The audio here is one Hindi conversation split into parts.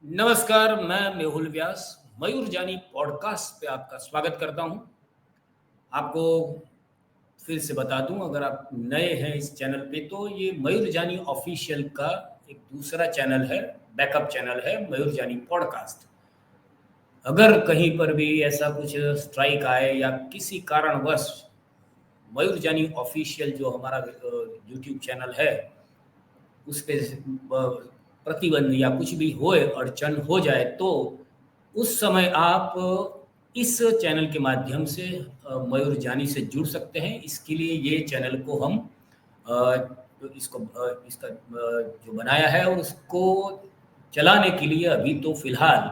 नमस्कार, मैं मेहुल व्यास मयूर जानी पॉडकास्ट पे आपका स्वागत करता हूं। आपको फिर से बता दूं, अगर आप नए हैं इस चैनल पे तो ये मयूर जानी ऑफिशियल का एक दूसरा चैनल है, बैकअप चैनल है मयूर जानी पॉडकास्ट। अगर कहीं पर भी ऐसा कुछ स्ट्राइक आए या किसी कारणवश मयूर जानी ऑफिशियल जो हमारा यूट्यूब चैनल है उस पे प्रतिबंध या कुछ भी होए, अड़चन हो जाए, तो उस समय आप इस चैनल के माध्यम से मयूर जानी से जुड़ सकते हैं। इसके लिए ये चैनल को हम इसका जो बनाया है और उसको चलाने के लिए अभी तो फिलहाल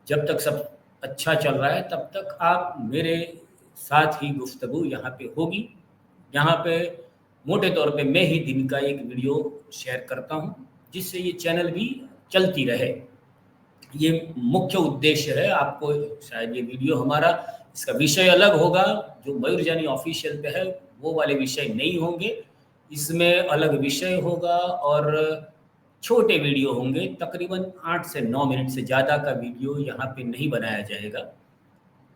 जब तक सब अच्छा चल रहा है तब तक आप मेरे साथ ही गुफ्तगू यहाँ पे होगी। यहाँ पे मोटे तौर पे मैं ही दिन का एक वीडियो शेयर करता हूँ जिससे ये चैनल भी चलती रहे। ये मुख्य उद्देश्य है। आपको शायद ये वीडियो हमारा इसका विषय अलग होगा, जो मयूर जानी ऑफिशियल पे है वो वाले विषय नहीं होंगे। इसमें अलग विषय होगा और छोटे वीडियो होंगे, तकरीबन 8 से 9 मिनट से ज़्यादा का वीडियो यहाँ पे नहीं बनाया जाएगा।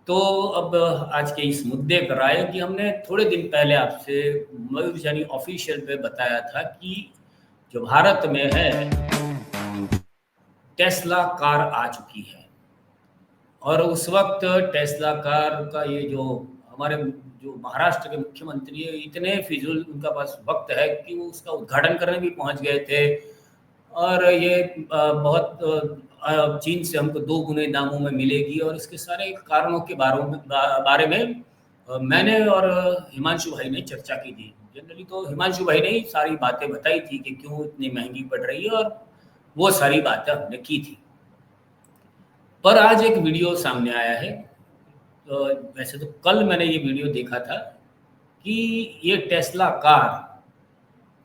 तो अब आज के इस मुद्दे पर आए कि हमने थोड़े दिन पहले आपसे मयूर जानी ऑफिशियल पे बताया था कि जो भारत में है टेस्ला कार आ चुकी है। और उस वक्त टेस्ला कार का ये जो हमारे जो महाराष्ट्र के मुख्यमंत्री है, इतने फिजूल उनका पास वक्त है कि वो उसका उद्घाटन करने भी पहुंच गए थे। और ये बहुत चीन से हमको 2 गुने दामों में मिलेगी और इसके सारे कारणों के बारे में मैंने और हिमांशु भाई ने चर्चा की थी। जनरली तो हिमांशु भाई ने ही सारी बातें बताई थी कि क्यों इतनी महंगी पड़ रही है, और वो सारी बातें हमने की थी। पर आज एक वीडियो सामने आया है। तो वैसे तो कल मैंने ये वीडियो देखा था कि ये टेस्ला कार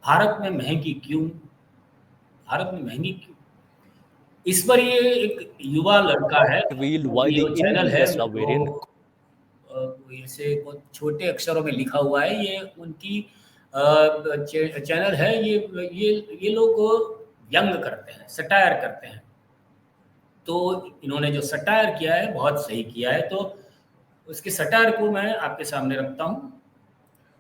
भारत में महंगी क्यों, भारत में महंगी क्यों। इस पर ये एक युवा लड़का है, revealed why ये the जो चैनल Indian है Tesla variant वो ऐसे बहुत छोटे अक्षरों में लिखा हुआ है। ये उनकी चैनल है। ये लोग व्यंग करते हैं, सटायर करते हैं। तो इन्होंने जो सटायर किया है बहुत सही किया है, तो उसके सटायर को मैं आपके सामने रखता हूँ।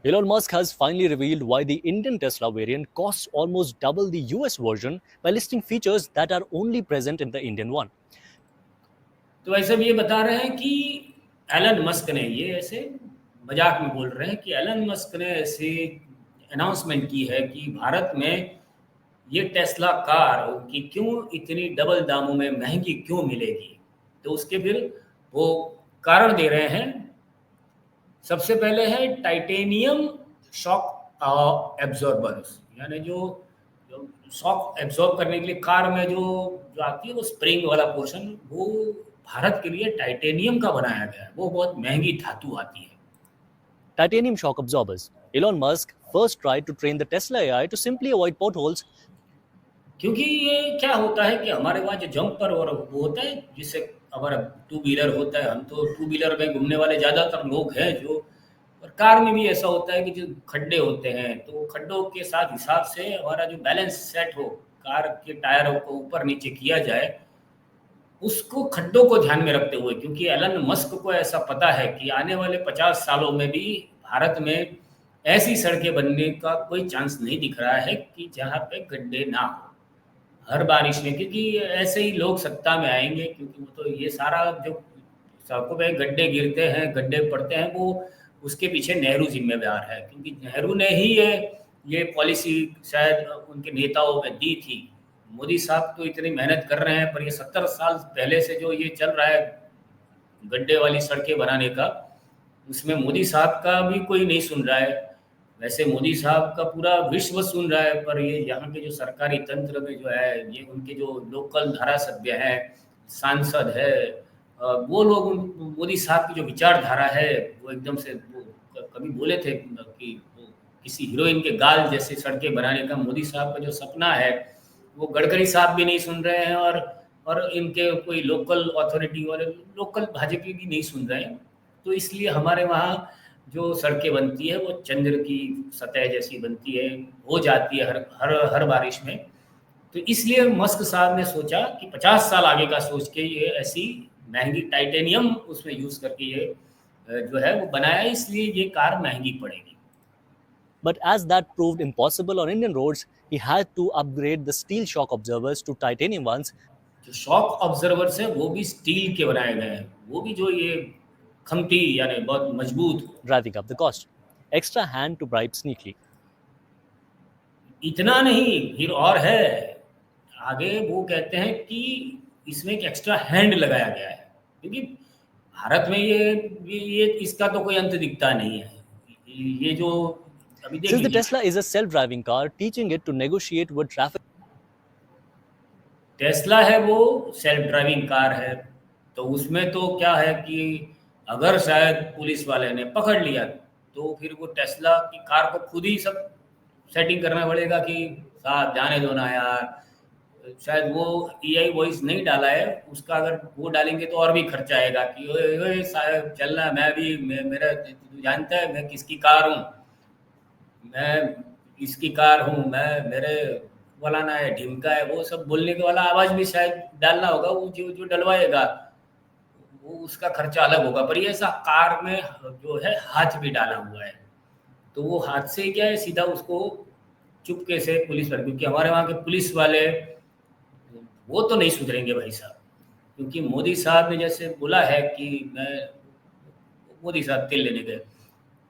Elon Musk has finally revealed why the Indian Tesla variant costs almost double the US version by listing features that are only present in the Indian one. तो ऐसे भी ये बता रहे हैं कि एलन मस्क ने, ये ऐसे मजाक में बोल रहे हैं कि एलन मस्क ने ऐसे अनाउंसमेंट की है कि भारत में ये टेस्ला कार की क्यों इतनी डबल दामों में महंगी क्यों मिलेगी। तो उसके फिर वो कारण दे रहे हैं। सबसे पहले है टाइटेनियम शॉक एब्जॉर्बर्स, यानी जो जो शॉक एब्जॉर्ब करने के लिए कार में जो जो आती है वो स्प्रिंग वाला पोर्शन, वो भारत के लिए टाइटेनियम का बनाया गया है। वो बहुत महंगी धातु आती है। Titanium shock absorbers. Elon Musk first tried to train the Tesla AI to simply avoid potholes. क्योंकि ये क्या होता है कि हमारे वहाँ जो जंपर और वो होता है, जिससे हमारा टू व्हीलर होता है, हम तो टू व्हीलर में घूमने वाले ज़्यादातर लोग हैं जो, और कार में भी ऐसा होता है कि जो खड्डे होते हैं तो खड्डों के साथ हिसाब से हमारा जो बैलेंस सेट हो, कार के टायरों को ऊपर नीचे किया जाए, उसको खड्डों को ध्यान में रखते हुए, क्योंकि एलन मस्क को ऐसा पता है कि आने वाले 50 सालों में भी भारत में ऐसी सड़कें बनने का कोई चांस नहीं दिख रहा है कि जहाँ पे गड्ढे ना हो हर बारिश में। क्योंकि ऐसे ही लोग सत्ता में आएंगे, क्योंकि वो तो ये सारा जो सड़कों पे गड्ढे गिरते हैं, गड्ढे पड़ते हैं, वो उसके पीछे नेहरू जिम्मेदार है। क्योंकि नेहरू ने ही ये पॉलिसी शायद उनके नेताओं में दी थी। मोदी साहब तो इतनी मेहनत कर रहे हैं, पर ये 70 साल पहले से जो ये चल रहा है गड्ढे वाली सड़कें बनाने का, उसमें मोदी साहब का भी कोई नहीं सुन रहा है। वैसे मोदी साहब का पूरा विश्व सुन रहा है, पर ये यहाँ के जो सरकारी तंत्र में जो है, ये उनके जो लोकल धारासभ्य हैं, सांसद है, वो लोग मोदी साहब की जो विचारधारा है वो एकदम से, वो कभी बोले थे कि वो किसी हीरोइन के गाल जैसे सड़कें बनाने का मोदी साहब का जो सपना है, वो गडकरी साहब भी नहीं सुन रहे हैं, और इनके कोई लोकल अथॉरिटी वाले, लोकल भाजपा भी नहीं सुन रहे हैं। तो इसलिए हमारे वहाँ जो सड़कें बनती है वो चंद्र की सतह जैसी बनती है, हो जाती है हर हर हर बारिश में। तो इसलिए मस्क साहब ने सोचा कि 50 साल आगे का सोच के ये ऐसी महंगी टाइटेनियम उसमें यूज़ करके ये जो है वो बनाया, इसलिए ये कार महंगी पड़ेगी। But as that proved impossible on Indian roads, he had to upgrade the steel shock observers to titanium ones, जो शॉक ऑब्जर्वर्स हैं वो भी स्टील के बनाए गए हैं, वो भी जो ये खमती यानी बहुत मजबूत हो। driving up the cost. Extra hand to bribe sneakily. इतना नहीं, फिर और है आगे, वो कहते हैं कि इसमें एक एक्स्ट्रा हैंड लगाया गया है, क्योंकि भारत में ये इसका तो कोई अंत दिखता नहीं है। ये जो अभी देख Since the लीजिए, Tesla is a self-driving car, teaching it to negotiate with traffic Tesla है वो सेल्फ ड्राइविंग कार है, तो उसमें तो क्या है कि अगर शायद पुलिस वाले ने पकड़ लिया तो फिर वो टेस्ला की कार को खुद ही सब सेटिंग करना पड़ेगा कि साहब जाने दो ना यार, शायद वो एआई वॉइस नहीं डाला है उसका, अगर वो डालेंगे तो और भी खर्चा आएगा कि ओए ओए साहब चलना, मैं भी मेरा तू जानता है मैं किसकी कार हूँ, मैं इसकी कार हूँ, मैं मेरे फलाना है ढिमका है, वो सब बोलने के वाला आवाज़ भी शायद डालना होगा, वो जो जो डलवाएगा वो उसका खर्चा अलग होगा। पर ये ऐसा कार में जो है हाथ भी डाला हुआ है, तो वो हाथ से क्या है सीधा उसको चुपके से पुलिस पर, क्योंकि हमारे वहाँ के पुलिस वाले वो तो नहीं सुधरेंगे भाई साहब, क्योंकि मोदी साहब ने जैसे बोला है कि मैं, मोदी साहब तेल लेने गए,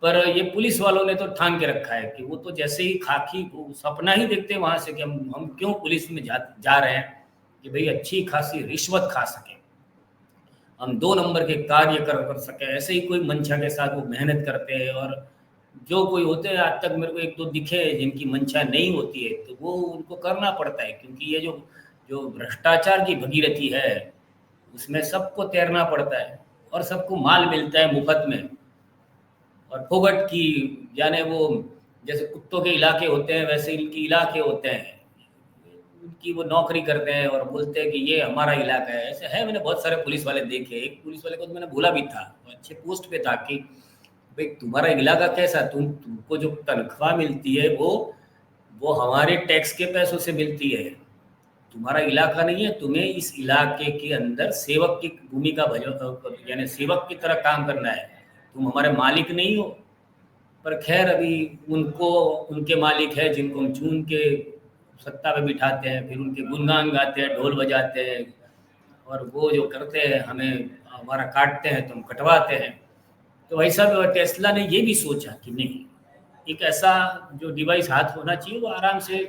पर ये पुलिस वालों ने तो ठान के रखा है कि वो तो जैसे ही खाकी को सपना ही देखते हैं वहाँ से कि हम क्यों पुलिस में जा रहे हैं कि भाई अच्छी खासी रिश्वत खा सके, हम 2 नंबर के कार्य कर सके, ऐसे ही कोई मंशा के साथ वो मेहनत करते हैं। और जो कोई होते हैं आज तक मेरे को 1-2 दिखे जिनकी मंशा नहीं होती है, तो वो उनको करना पड़ता है, क्योंकि ये जो जो भ्रष्टाचार की भगीरथी है उसमें सबको तैरना पड़ता है और सबको माल मिलता है मुफ्त में, और फोगट की, यानी वो जैसे कुत्तों के इलाके होते हैं वैसे इनकी इलाके होते हैं, उनकी वो नौकरी करते हैं और बोलते हैं कि ये हमारा इलाका है। ऐसे है, मैंने बहुत सारे पुलिस वाले देखे, एक पुलिस वाले को तो मैंने भूला भी था, वो अच्छे पोस्ट पे था कि भाई तुम्हारा इलाका कैसा, तुमको जो तनख्वाह मिलती है वो हमारे टैक्स के पैसों से मिलती है, तुम्हारा इलाका नहीं है, तुम्हें इस इलाके के अंदर सेवक की भूमिका यानी सेवक की तरह काम करना है, तुम हमारे मालिक नहीं हो। पर खैर अभी उनको उनके मालिक है जिनको हम चुन के सत्ता पे बिठाते हैं, फिर उनके गुणगान गाते हैं, ढोल बजाते हैं, और वो जो करते हैं हमें हमारा काटते हैं तो हम कटवाते हैं। तो भाई साहब टेस्ला ने ये भी सोचा कि नहीं, एक ऐसा जो डिवाइस हाथ होना चाहिए वो आराम से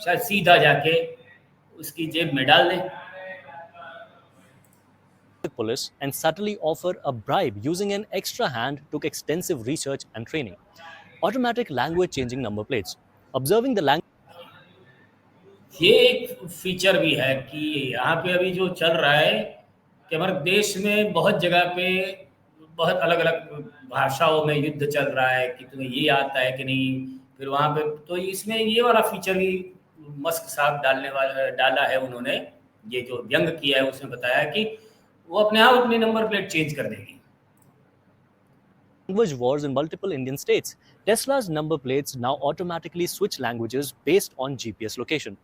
शायद सीधा जाके उसकी जेब में डाल दें। police and subtly offer a bribe using an extra hand took extensive research and training. Automatic language changing number plates. Observing the language ये एक फीचर भी है कि यहाँ पे अभी जो चल रहा है कि हमारे देश में बहुत जगह पे बहुत अलग अलग भाषाओं में युद्ध चल रहा है कि तुम्हें ये आता है कि नहीं, फिर वहाँ पे तो इसमें ये वाला फीचर भी मस्क साहब डाला है उन्होंने, ये जो व्यंग किया है उसमें बताया कि वो अपने आप अपनी नंबर प्लेट चेंज कर देगी। wars in multiple Indian states. Tesla's number plates now automatically switch languages based on GPS location.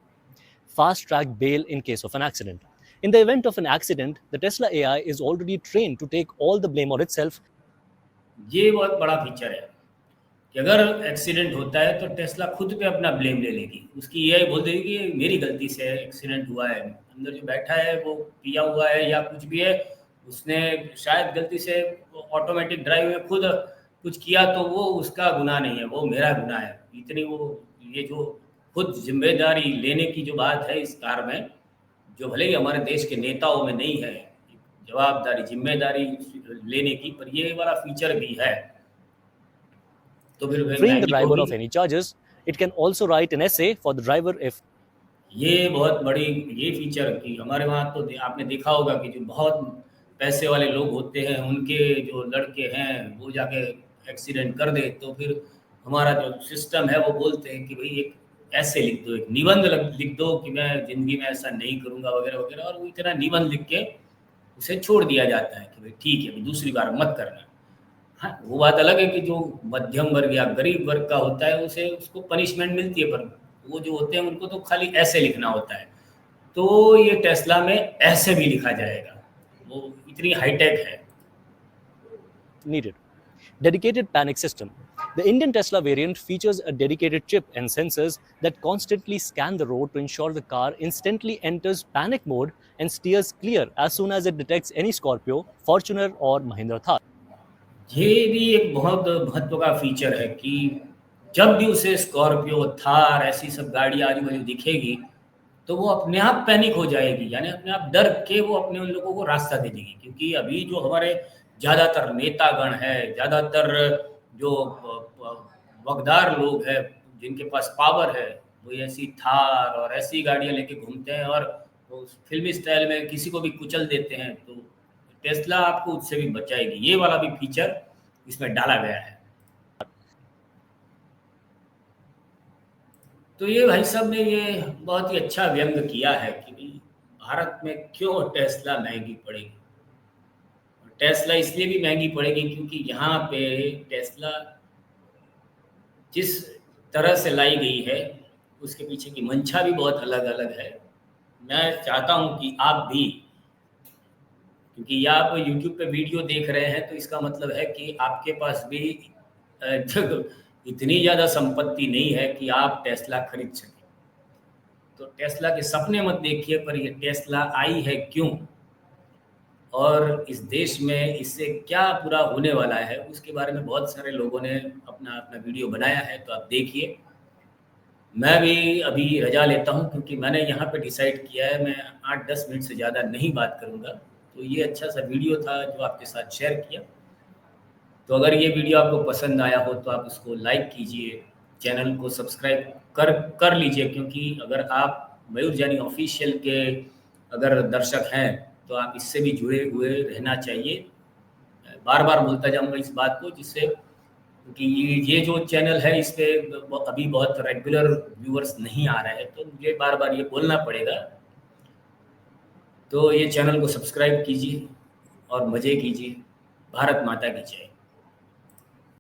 Fast track bail in case of an accident. In the event of an accident, the Tesla AI is already trained to take all the blame on itself. ये बहुत बड़ा फीचर है कि अगर एक्सीडेंट होता है तो टेस्ला खुद पे अपना ब्लेम ले लेगी, उसकी एआई बोल देगी कि मेरी गलती से एक्सीडेंट हुआ है, अंदर जो बैठा है वो पिया हुआ है या कुछ भी है, उसने शायद गलती से ऑटोमेटिक ड्राइव में खुद कुछ किया तो वो उसका गुनाह नहीं है, वो मेरा गुनाह है। इतनी वो ये जो खुद जिम्मेदारी लेने की जो बात है इस कार में, जो भले ही हमारे देश के नेताओं में नहीं है जवाबदारी जिम्मेदारी लेने की, पर ये वाला फीचर भी है। तो फिर Freeing the driver of any charges. It can also write an essay for the driver if ये बहुत बड़ी ये फीचर कि हमारे वहाँ तो आपने देखा होगा कि जो बहुत पैसे वाले लोग होते हैं उनके जो लड़के हैं वो जाके एक्सीडेंट कर दे, तो फिर हमारा जो सिस्टम है वो बोलते हैं कि भाई एक ऐसे लिख दो, एक निबंध लिख दो कि मैं ज़िंदगी में ऐसा नहीं करूँगा वगैरह वगैरह, और वो इतना निबंध लिख के उसे छोड़ दिया जाता है कि भाई ठीक है अभी दूसरी बार मत करना। हाँ, वो बात अलग है कि जो मध्यम वर्ग या गरीब वर्ग का होता है उसे उसको पनिशमेंट मिलती है, पर वो जो होते हैं उनको तो खाली ऐसे लिखना होता है, तो ये टेस्ला में ऐसे भी लिखा जाएगा, वो इतनी हाईटेक है। Needed. Dedicated panic system. The Indian Tesla variant features a dedicated chip and sensors that constantly scan the road to ensure the car instantly enters panic mode and steers clear as soon as it detects any Scorpio, Fortuner, or Mahindra Thar. ये भी एक बहुत महत्व का फीचर है कि जब भी उसे स्कॉर्पियो, थार, ऐसी सब गाड़ी आजू बाजू दिखेगी तो वो अपने आप पैनिक हो जाएगी, यानी अपने आप डर के वो अपने उन लोगों को रास्ता दे देगी। क्योंकि अभी जो हमारे ज़्यादातर नेतागण हैं, ज़्यादातर जो वगदार लोग हैं, जिनके पास पावर है, वो ऐसी थार और ऐसी गाड़ियाँ लेके घूमते हैं और वो फिल्मी स्टाइल में किसी को भी कुचल देते हैं। तो टेस्ला आपको उससे भी बचाएगी, ये वाला भी फीचर इसमें डाला गया है। तो ये भाई साहब ने ये बहुत ही अच्छा व्यंग किया है कि भाई भारत में क्यों टेस्ला महंगी पड़ेगी। टेस्ला इसलिए भी महंगी पड़ेगी क्योंकि यहाँ पे टेस्ला जिस तरह से लाई गई है उसके पीछे की मंशा भी बहुत अलग अलग है। मैं चाहता हूँ कि आप भी, क्योंकि आप YouTube पे वीडियो देख रहे हैं तो इसका मतलब है कि आपके पास भी इतनी ज़्यादा संपत्ति नहीं है कि आप टेस्ला खरीद सकें। तो टेस्ला के सपने मत देखिए, पर ये टेस्ला आई है क्यों और इस देश में इससे क्या पूरा होने वाला है उसके बारे में बहुत सारे लोगों ने अपना अपना वीडियो बनाया है, तो आप देखिए। मैं भी अभी रजा लेता हूँ क्योंकि मैंने यहाँ पे डिसाइड किया है मैं 8-10 मिनट से ज़्यादा नहीं बात करूँगा। तो ये अच्छा सा वीडियो था जो आपके साथ शेयर किया। तो अगर ये वीडियो आपको पसंद आया हो तो आप उसको लाइक कीजिए, चैनल को सब्सक्राइब कर लीजिए, क्योंकि अगर आप मयूर जानी ऑफिशियल के अगर दर्शक हैं तो आप इससे भी जुड़े हुए रहना चाहिए। बार बार बोलता जाऊंगा इस बात को, जिससे क्योंकि ये जो चैनल है इस पे अभी बहुत रेगुलर व्यूअर्स नहीं आ रहे हैं, तो मुझे बार बार ये बोलना पड़ेगा। तो ये चैनल को सब्सक्राइब कीजिए और मज़े कीजिए। भारत माता की जय।